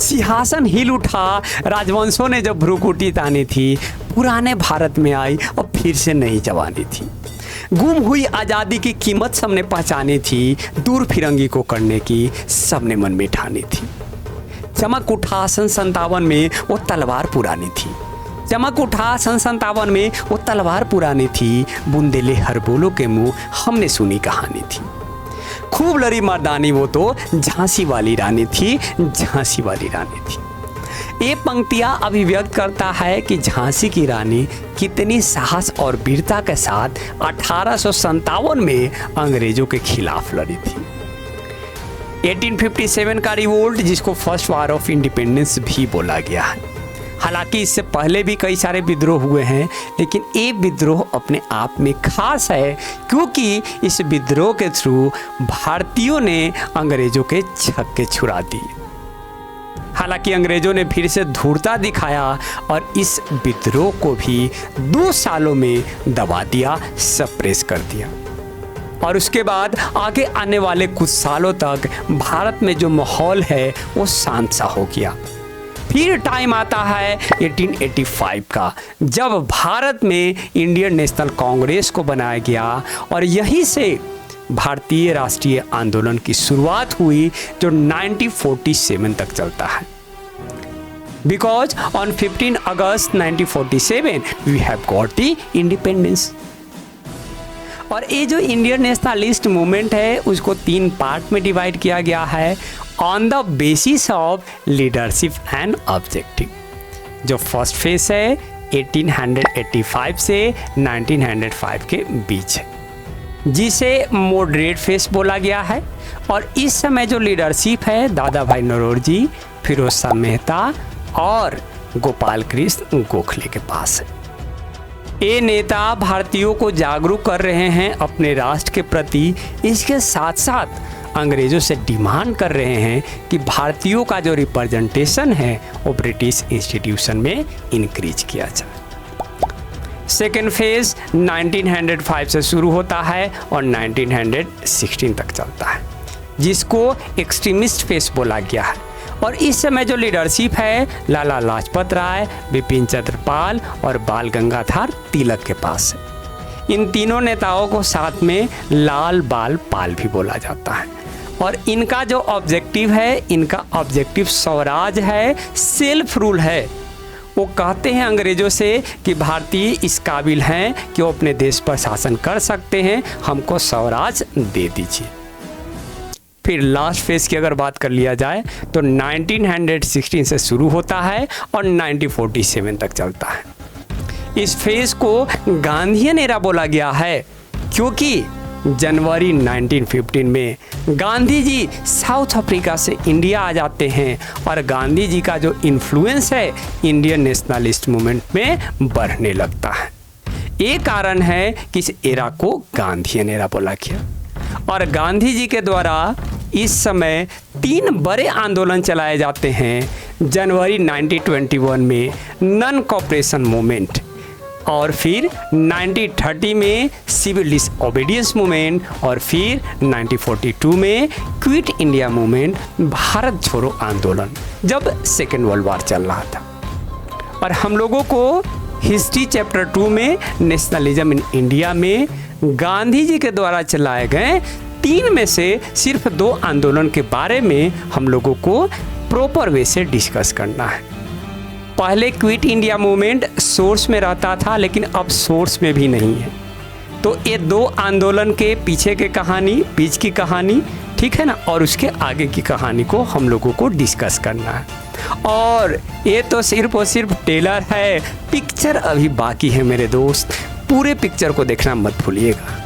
सिंहासन हिल उठा, राजवंशों ने जब भ्रुकुटी तानी थी, पुराने भारत में आई और फिर से नई जवानी थी। गुम हुई आज़ादी की कीमत सबने पहचानी थी, दूर फिरंगी को करने की सबने मन में ठानी थी। चमक उठा सन 57 में वो तलवार पुरानी थी, चमक उठा सन 57 में वो तलवार पुरानी थी, बुंदेले हर बोलो के मुँह हमने सुनी कहानी थी। खूब लड़ी मर्दानी वो तो झांसी वाली रानी थी, झांसी वाली रानी थी। ये पंक्तियाँ अभिव्यक्त करता है कि झांसी की रानी कितनी साहस और वीरता के साथ 1857 में अंग्रेजों के खिलाफ लड़ी थी। 1857 का रिवोल्ट, जिसको फर्स्ट वार ऑफ इंडिपेंडेंस भी बोला गया है। हालांकि इससे पहले भी कई सारे विद्रोह हुए हैं, लेकिन ये विद्रोह अपने आप में खास है क्योंकि इस विद्रोह के थ्रू भारतीयों ने अंग्रेजों के छक्के छुड़ा दिए। हालांकि अंग्रेजों ने फिर से धूर्ता दिखाया और इस विद्रोह को भी 2 सालों में दबा दिया, सप्रेस कर दिया। और उसके बाद आगे आने वाले कुछ सालों तक भारत में जो माहौल है वो शांत सा हो गया। फिर टाइम आता है 1885 का, जब भारत में इंडियन नेशनल कांग्रेस को बनाया गया और यहीं से भारतीय राष्ट्रीय आंदोलन की शुरुआत हुई जो 1947 तक चलता है। बिकॉज ऑन 15 अगस्त 1947 we have got the independence. और ये जो इंडियन नेशनलिस्ट मूवमेंट है उसको 3 पार्ट में डिवाइड किया गया है on the basis of leadership and objective. जो फर्स्ट फेज है 1885 से 1905 के बीच है, जिसे मॉडरेट फेस बोला गया है। और इस समय जो लीडरशिप है दादा भाई नौरोजी, फिरोज शाह मेहता और गोपाल कृष्ण गोखले के पास है। ये नेता भारतीयों को जागरूक कर रहे हैं अपने राष्ट्र के प्रति, इसके साथ साथ अंग्रेजों से डिमांड कर रहे हैं कि भारतीयों का जो रिप्रेजेंटेशन है वो ब्रिटिश इंस्टीट्यूशन में इंक्रीज किया जाए। सेकेंड फेज 1905 से शुरू होता है और 1916 तक चलता है, जिसको एक्सट्रीमिस्ट फेज बोला गया है। और इस समय जो लीडरशिप है लाला लाजपत राय, बिपिन चंद्र पाल और बाल गंगाधर तिलक के पास है। इन तीनों नेताओं को साथ में लाल बाल पाल भी बोला जाता है। और इनका जो ऑब्जेक्टिव है, इनका ऑब्जेक्टिव स्वराज है, सेल्फ रूल है। वो कहते हैं अंग्रेजों से कि भारतीय इस काबिल हैं कि वो अपने देश पर शासन कर सकते हैं, हमको स्वराज दे दीजिए। फिर लास्ट फेज की अगर बात कर लिया जाए तो 1916 से शुरू होता है और 1947 तक चलता है। इस फेज को गांधीयन एरा बोला गया है क्योंकि जनवरी 1915 में गांधी जी साउथ अफ्रीका से इंडिया आ जाते हैं और गांधी जी का जो इन्फ्लुएंस है इंडियन नेशनलिस्ट मूवमेंट में बढ़ने लगता है। ये कारण है कि इस एरा को गांधीयन एरा बोला गया। और गांधी जी के द्वारा इस समय 3 बड़े आंदोलन चलाए जाते हैं। जनवरी 1921 में नॉन कोऑपरेशन मूवमेंट, और फिर 1930 में सिविल डिसओबीडियंस मूवमेंट, और फिर 1942 में क्विट इंडिया मूवमेंट, भारत छोड़ो आंदोलन, जब सेकेंड वर्ल्ड वॉर चल रहा था। और हम लोगों को हिस्ट्री चैप्टर 2 में नेशनलिज्म इन इंडिया में गांधी जी के द्वारा चलाए गए 3 में से सिर्फ 2 आंदोलन के बारे में हम लोगों को प्रॉपर वे से डिस्कस करना है। पहले क्विट इंडिया मूवमेंट सोर्स में रहता था, लेकिन अब सोर्स में भी नहीं है। तो ये 2 आंदोलन के पीछे के कहानी, बीच की कहानी, ठीक है ना, और उसके आगे की कहानी को हम लोगों को डिस्कस करना है। और ये तो सिर्फ और सिर्फ टेलर है, पिक्चर अभी बाकी है मेरे दोस्त। पूरे पिक्चर को देखना मत भूलिएगा।